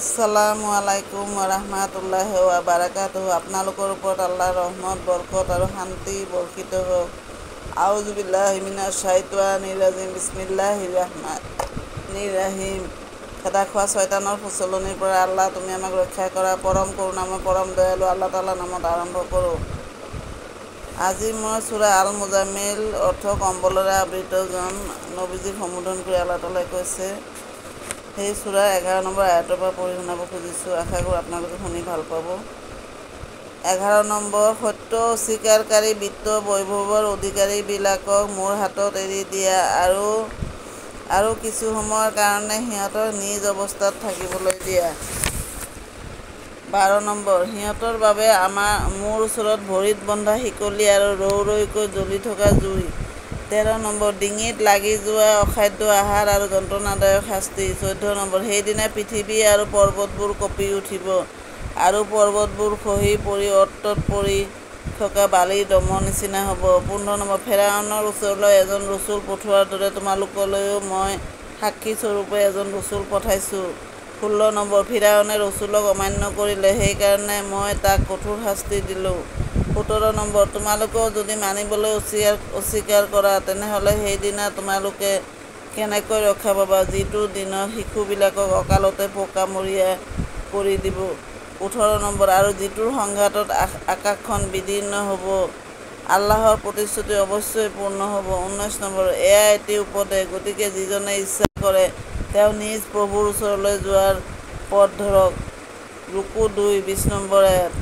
আসসালামু আলাইকুম ওয়া বাৰাকাতুহু। আপোনালোকৰ ওপৰত আল্লাহৰ ৰহমত, বৰকত আৰু শান্তি বৰ্ষিত হওক। আউযু বিল্লাহি মিনাশ শাইতানিৰ ৰাজিম। বিসমিল্লাহিৰ ৰহমানিৰ ৰহিম। খেদা খোৱা শয়তানৰ ফচলনিৰ পৰা আল্লাহ তুমি আমাক ৰক্ষা কৰা। পৰম কৰুণাময়, পৰম দয়ালু আল্লাহ তাআলাৰ নামত আৰম্ভ কৰোঁ। আজি মই সূৰা আল মুজাম্মিল অৰ্থ কম্বলেৰে আবৃতজন নবীজীক সম্বোধন কৰি আল্লাহ তাআলাই কৈছে, সেই সূৰাৰ 11 নম্বৰ আয়াতৰ পৰা পঢ়ি শুনাব খুজিছোঁ। আশা কৰোঁ আপোনালোকে শুনি ভাল পাব। 11 নম্বৰ, সত্য অস্বীকাৰকাৰী বিত্ত বৈভৱৰ অধিকাৰীবিলাকক মোৰ হাতত এৰি দিয়া আৰু কিছু সময়ৰ কাৰণে সিহঁতৰ নিজ অৱস্থাত থাকিবলৈ দিয়া। 12 নম্বৰ, সিহঁতৰ বাবে মোৰ ওচৰত ভৰিত বন্ধা শিকলি আৰু ৰৌ ৰৌকৈ জ্বলি থকা জুই। 13 নম্বৰ, ডিঙিত লাগি যোৱা অখাদ্য আহাৰ আৰু যন্ত্ৰণাদায়ক শাস্তি। 14 নম্বৰ, সেইদিনা পৃথিৱী আৰু পৰ্বতবোৰ কঁপি উঠিব আৰু পৰ্বতবোৰ খহি পৰি অত-তত পৰি থকা বালিৰ দমৰ নিচিনা হ'ব। 15 নম্বৰ, ফেৰাউনৰ ওচৰলৈ এজন ৰচুল পঠোৱাৰ দৰে তোমালোকলৈও মই সাক্ষী স্বৰূপে এজন ৰচুল পঠাইছোঁ। 16 নম্বৰ, ফিৰাউনে ৰচুলক অমান্য কৰিলে, সেইকাৰণে মই তাক কঠোৰ শাস্তি দিলোঁ। 17 নম্বৰ, তোমালোকেও যদি মানিবলৈ অস্বীকাৰ কৰা, তেনেহ'লে সেইদিনা তোমালোকে কেনেকৈ ৰক্ষা পাবা, যিটো দিনত শিশুবিলাকক অকালতে পোকমৰীয়া কৰি দিব। 18 নম্বৰ, আৰু যিটোৰ সংঘাতত আকাশখন বিদীৰ্ণ হ'ব, আল্লাহৰ প্ৰতিশ্ৰুতি অৱশ্যই পূৰ্ণ হ'ব। 19 নম্বৰ, এয়া এটি উপদেশ, গতিকে যিজনে ইচ্ছা কৰে তেওঁ নিজ প্ৰভুৰ ওচৰলৈ যোৱাৰ পথ ধৰক। ৰুকু 2, 20 নম্বৰ আয়াত।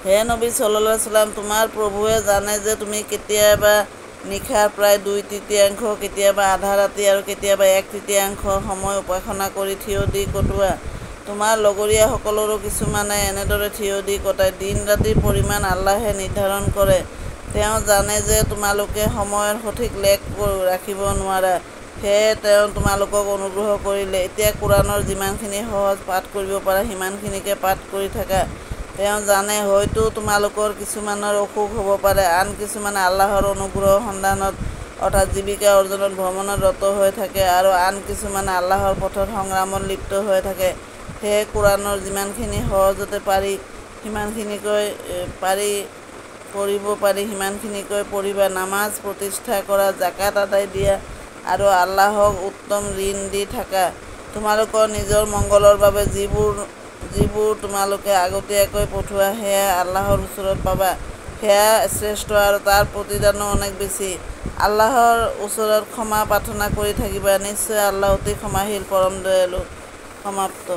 হে নবী সাল্লাল্লাহু আলাইহি ওয়াসাল্লাম, তোমাৰ প্ৰভুৱে জানে যে তুমি কেতিয়াবা নিশাৰ প্ৰায় 2/3, কেতিয়াবা আধা ৰাতি আৰু কেতিয়াবা 1/3 সময় উপাসনা কৰি থিয় দি কটোৱা। তোমাৰ লগৰীয়াসকলৰো কিছুমানে এনেদৰে থিয় দি কটায়। দিন-ৰাতিৰ পৰিমাণ আল্লাহে নিৰ্ধাৰণ কৰে। তেওঁ জানে যে তোমালোকে সময়ৰ সঠিক লেখ ৰাখিব নোৱাৰা, সেয়ে তেওঁ তোমালোকক অনুগ্ৰহ কৰিলে। এতিয়া কোৰাণৰ যিমানখিনি সহজ পাঠ কৰিব পাৰা সিমানখিনিকে পাঠ কৰি থাকা। তেওঁ জানে হয়তো তোমালোকৰ কিছুমানৰ অসুখ হ'ব পাৰে, আন কিছুমানে আল্লাহৰ অনুগ্ৰহৰ সন্ধানত অৰ্থাৎ জীৱিকা অৰ্জনত ভ্ৰমণত ৰত হৈ থাকে আৰু আন কিছুমানে আল্লাহৰ পথত সংগ্ৰামত লিপ্ত হৈ থাকে। সেয়ে কোৰাণৰ যিমানখিনি সহজতে পঢ়িব পাৰি সিমানখিনিকৈ পঢ়িবা। নামাজ প্ৰতিষ্ঠা কৰা, জাকাত আদায় দিয়া আৰু আল্লাহক উত্তম ঋণ দি থাকা। তোমালোকৰ নিজৰ মংগলৰ বাবে যিবোৰ তোমালোকে আগতীয়াকৈ পঠোৱা সেয়া আল্লাহৰ ওচৰত পাবা। সেয়া শ্ৰেষ্ঠ আৰু তাৰ প্ৰতিদানো অনেক বেছি। আল্লাহৰ ওচৰত ক্ষমা প্ৰাৰ্থনা কৰি থাকিবা, নিশ্চয় আল্লাহ অতি ক্ষমাশীল, পৰম দয়ালু। সমাপ্ত।